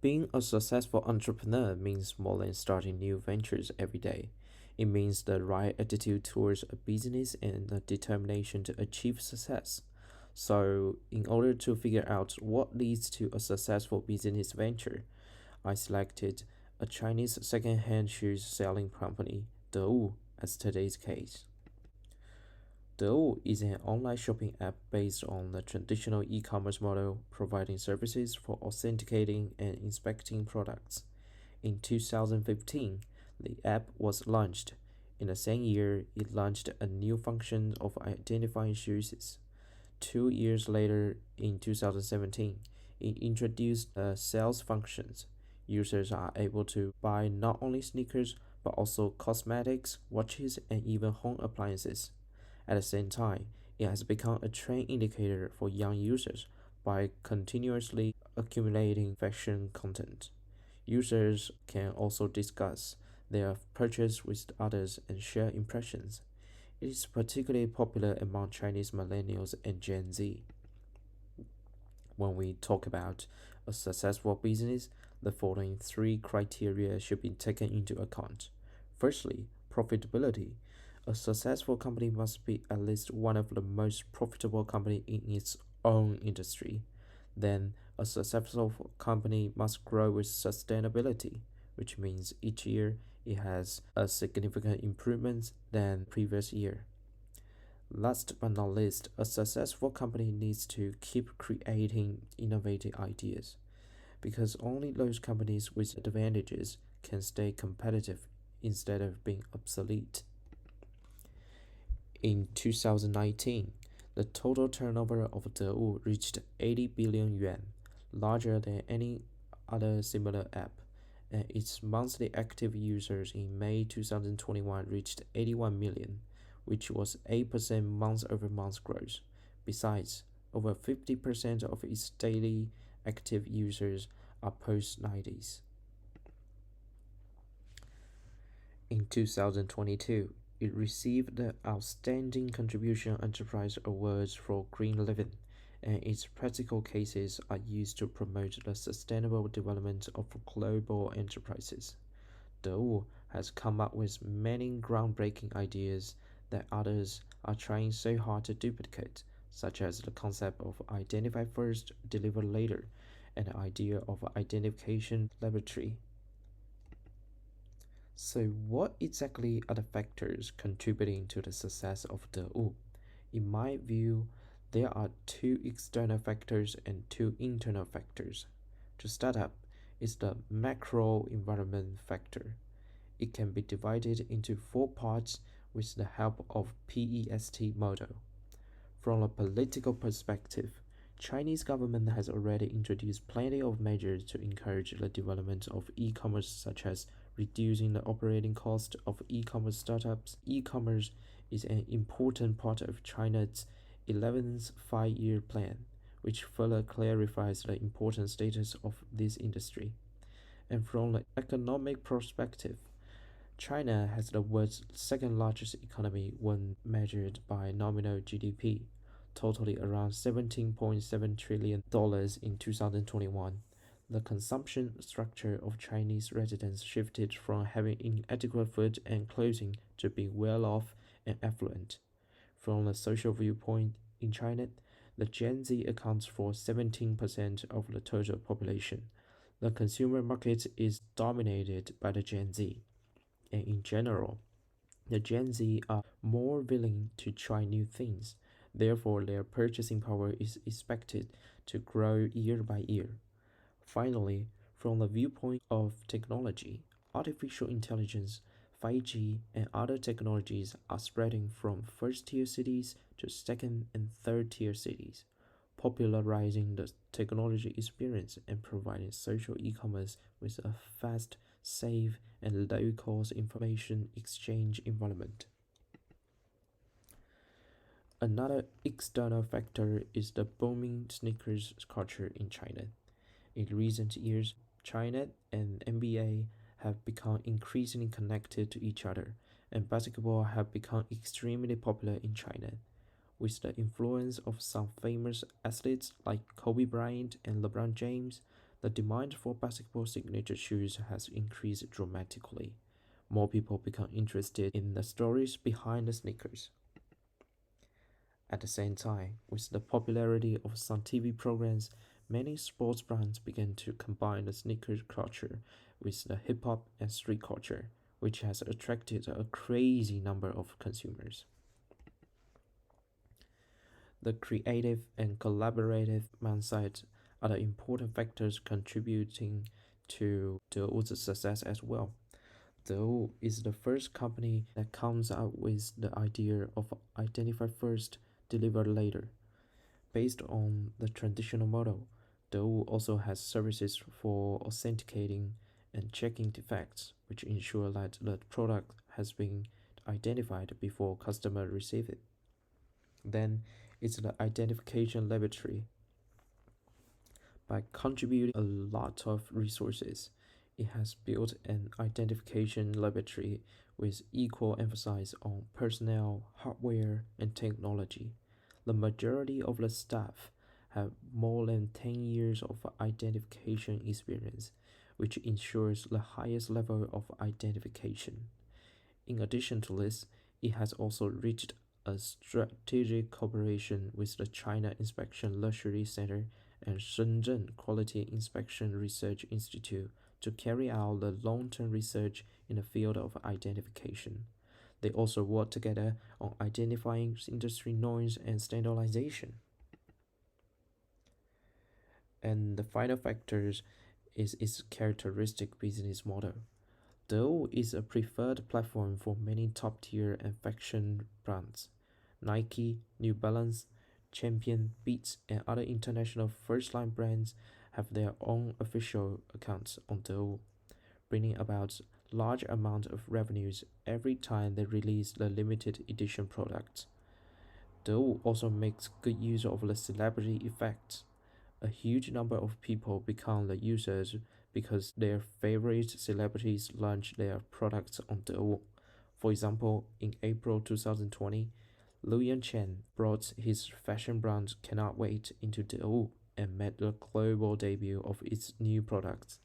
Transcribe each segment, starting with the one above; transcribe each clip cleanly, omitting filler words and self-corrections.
Being a successful entrepreneur means more than starting new ventures every day. It means the right attitude towards a business and the determination to achieve success. So, in order to figure out what leads to a successful business venture, I selected a Chinese second-hand shoes selling company, Dewu, as today's case. Dewu is an online shopping app based on the traditional e-commerce model, providing services for authenticating and inspecting products. In 2015, the app was launched. In the same year, it launched a new function of identifying shoes. 2 years later, in 2017, it introduced the sales functions. Users are able to buy not only sneakers but also cosmetics, watches, and even home appliances. At the same time, it has become a trend indicator for young users by continuously accumulating fashion content. Users can also discuss their purchase with others and share impressions. It is particularly popular among Chinese millennials and Gen Z. When we talk about a successful business, the following three criteria should be taken into account. Firstly, profitability. A successful company must be at least one of the most profitable companies in its own industry. Then, a successful company must grow with sustainability, which means each year it has a significant improvement than previous year. Last but not least, a successful company needs to keep creating innovative ideas because only those companies with advantages can stay competitive instead of being obsolete. In 2019, the total turnover of Dewu reached 80 billion yuan, larger than any other similar app, and its monthly active users in May 2021 reached 81 million, which was 8% month-over-month growth. Besides, over 50% of its daily active users are post-90s. In 2022, it received the Outstanding Contribution Enterprise Awards for Green Living, and its practical cases are used to promote the sustainable development of global enterprises. Dewu has come up with many groundbreaking ideas that others are trying so hard to duplicate, such as the concept of identify first, deliver later, and the idea of identification laboratory. So, what exactly are the factors contributing to the success of Dewu? In my view, there are two external factors and two internal factors. To start up is the macro environment factor. It can be divided into four parts with the help of PEST model. From a political perspective, Chinese government has already introduced plenty of measures to encourage the development of e-commerce such as reducing the operating cost of e-commerce startups. E-commerce is an important part of China's 11th five-year plan, which further clarifies the important status of this industry. And from the economic perspective, China has the world's second largest economy when measured by nominal GDP, totaling around $17.7 trillion in 2021. The consumption structure of Chinese residents shifted from having inadequate food and clothing to being well off and affluent. From a social viewpoint, in China, the Gen Z accounts for 17% of the total population. The consumer market is dominated by the Gen Z, and in general, the Gen Z are more willing to try new things. Therefore, their purchasing power is expected to grow year by year. Finally, from the viewpoint of technology, artificial intelligence, 5G, and other technologies are spreading from first tier cities to second and third tier cities, popularizing the technology experience and providing social e-commerce with a fast, safe, and low-cost information exchange environment. Another external factor is the booming sneakers culture in China. In recent years, China and NBA have become increasingly connected to each other, and basketball have become extremely popular in China. With the influence of some famous athletes like Kobe Bryant and LeBron James, The demand for basketball signature shoes has increased dramatically. More people become interested in the stories behind the sneakers. At the same time, with the popularity of some TV programs, many sports brands began to combine the sneaker culture with the hip hop and street culture, which has attracted a crazy number of consumers. The creative and collaborative mindset are the important factors contributing to Daewoo's success as well. Daewoo is the first company that comes up with the idea of identify first, deliver later. Based on the traditional model, Daewoo also has services for authenticating and checking defects, which ensure that the product has been identified before customer receive it. Then it's the identification laboratory. By contributing a lot of resources, it has built an identification laboratory with equal emphasis on personnel, hardware, and technology. The majority of the staff have more than 10 years of identification experience, which ensures the highest level of identification. In addition to this, it has also reached a strategic cooperation with the China Inspection Luxury Center and Shenzhen Quality Inspection Research Institute to carry out the long-term research in the field of identification. They also work together on identifying industry norms and standardization. And the final factor is its characteristic business model. Dell is a preferred platform for many top-tier and fashion brands. Nike, New Balance, Champion, Beats, and other international first-line brands have their own official accounts on Dell, bringing about large amount of revenues every time they release the limited edition products. Dell also makes good use of the celebrity effect. A huge number of people become the users because their favorite celebrities launch their products on Dell. For example, in April 2020, Luyan Chen brought his fashion brand Cannot Wait into Dell and made the global debut of its new products.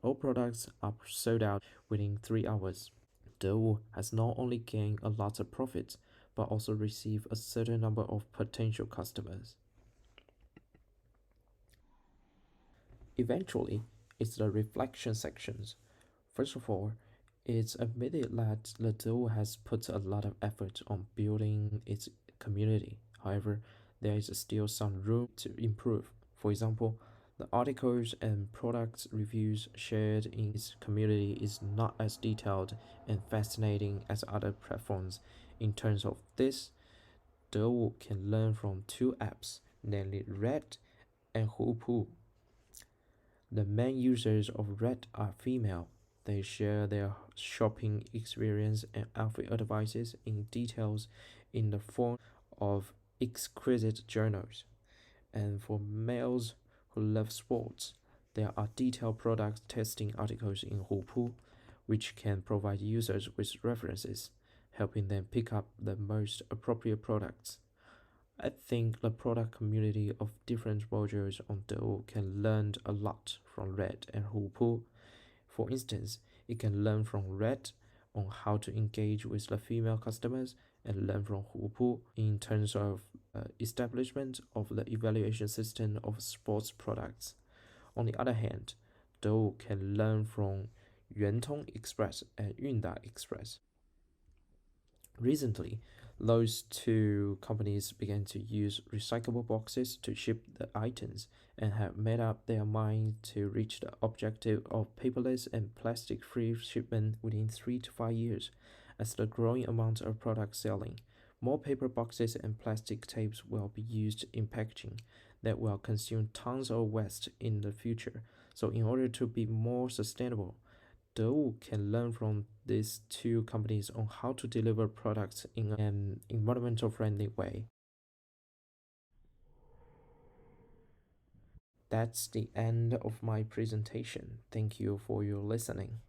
All products are sold out within 3 hours. Dell has not only gained a lot of profit, but also received a certain number of potential customers. Eventually, it's the reflection sections. First of all, it's admitted that the duo has put a lot of effort on building its community. However, there is still some room to improve. For example, the articles and product reviews shared in its community is not as detailed and fascinating as other platforms. In terms of this, Duo can learn from two apps, namely Red and Hupu. The main users of Red are female. They share their shopping experience and outfit advices in details in the form of exquisite journals. And for males who love sports, there are detailed product testing articles in Hupu, which can provide users with references, helping them pick up the most appropriate products. I think the product community of different modules on Dou can learn a lot from Red and Hupu. For instance, it can learn from Red on how to engage with the female customers and learn from Hupu in terms of establishment of the evaluation system of sports products. On the other hand, Dou can learn from Yuantong Express and Yunda Express. Recently, those two companies began to use recyclable boxes to ship the items and have made up their mind to reach the objective of paperless and plastic free shipment within 3 to 5 years. As the growing amount of products selling, more paper boxes and plastic tapes will be used in packaging that will consume tons of waste in the future. So, in order to be more sustainable, Dou can learn from these two companies on how to deliver products in an environmental friendly way. That's the end of my presentation. Thank you for your listening.